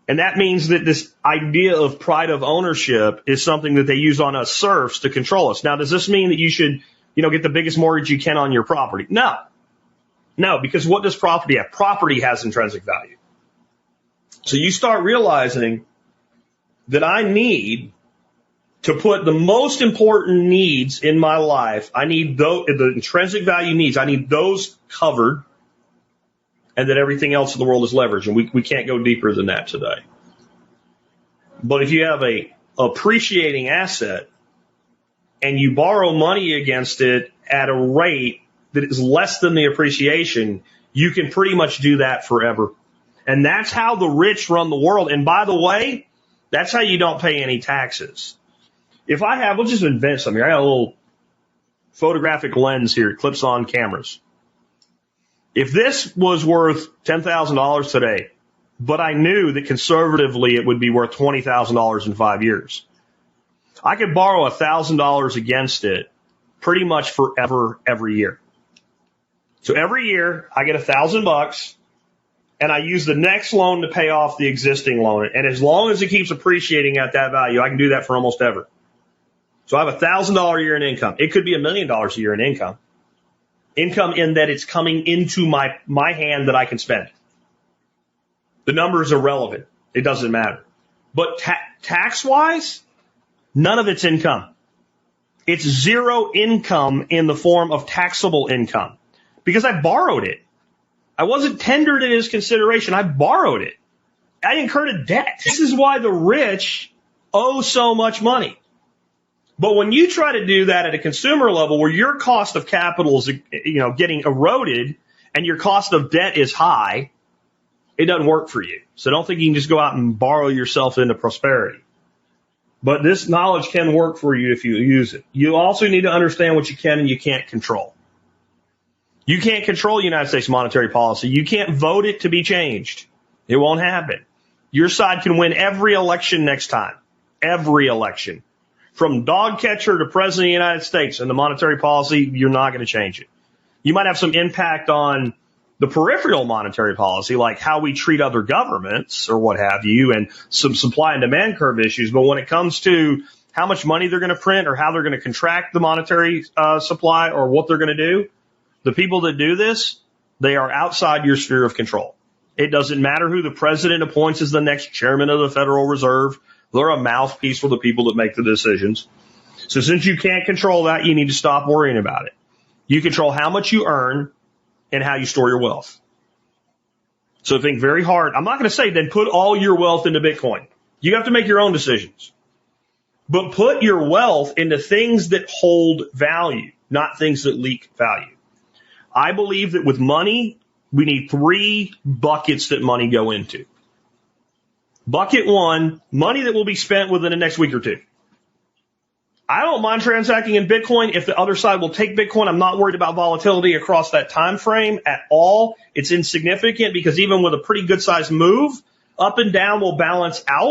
And that means that this idea of pride of ownership is something that they use on us serfs to control us. Now, does this mean that you should, get the biggest mortgage you can on your property? No, because what does property have? Property has intrinsic value. So you start realizing that I need to put the most important needs in my life. I need the intrinsic value needs. I need those covered, and that everything else in the world is leverage. And we can't go deeper than that today. But if you have a appreciating asset and you borrow money against it at a rate that is less than the appreciation, you can pretty much do that forever. And that's how the rich run the world. And by the way, that's how you don't pay any taxes. If we'll just invent something. I got a little photographic lens here. It clips on cameras. If this was worth $10,000 today, but I knew that conservatively it would be worth $20,000 in 5 years, I could borrow $1,000 against it pretty much forever every year. So every year I get $1,000 and I use the next loan to pay off the existing loan. And as long as it keeps appreciating at that value, I can do that for almost ever. So I have $1,000 a year in income. It could be $1 million a year in income. Income in that it's coming into my hand that I can spend. The number is irrelevant. It doesn't matter. But tax-wise, none of it's income. It's zero income in the form of taxable income because I borrowed it. I wasn't tendered it as consideration. I borrowed it. I incurred a debt. This is why the rich owe so much money. But when you try to do that at a consumer level where your cost of capital is, getting eroded and your cost of debt is high, it doesn't work for you. So don't think you can just go out and borrow yourself into prosperity. But this knowledge can work for you if you use it. You also need to understand what you can and you can't control. You can't control United States monetary policy. You can't vote it to be changed. It won't happen. Your side can win every election next time. Every election. From dog catcher to president of the United States and the monetary policy, you're not going to change it. You might have some impact on the peripheral monetary policy, like how we treat other governments or what have you, and some supply and demand curve issues. But when it comes to how much money they're going to print or how they're going to contract the monetary supply or what they're going to do, the people that do this, they are outside your sphere of control. It doesn't matter who the president appoints as the next chairman of the Federal Reserve. They're a mouthpiece for the people that make the decisions. So since you can't control that, you need to stop worrying about it. You control how much you earn and how you store your wealth. So think very hard. I'm not going to say then put all your wealth into Bitcoin. You have to make your own decisions. But put your wealth into things that hold value, not things that leak value. I believe that with money, we need 3 buckets that money go into. Bucket 1, money that will be spent within the next week or 2. I don't mind transacting in Bitcoin if the other side will take Bitcoin. I'm not worried about volatility across that time frame at all. It's insignificant because even with a pretty good sized move, up and down will balance out.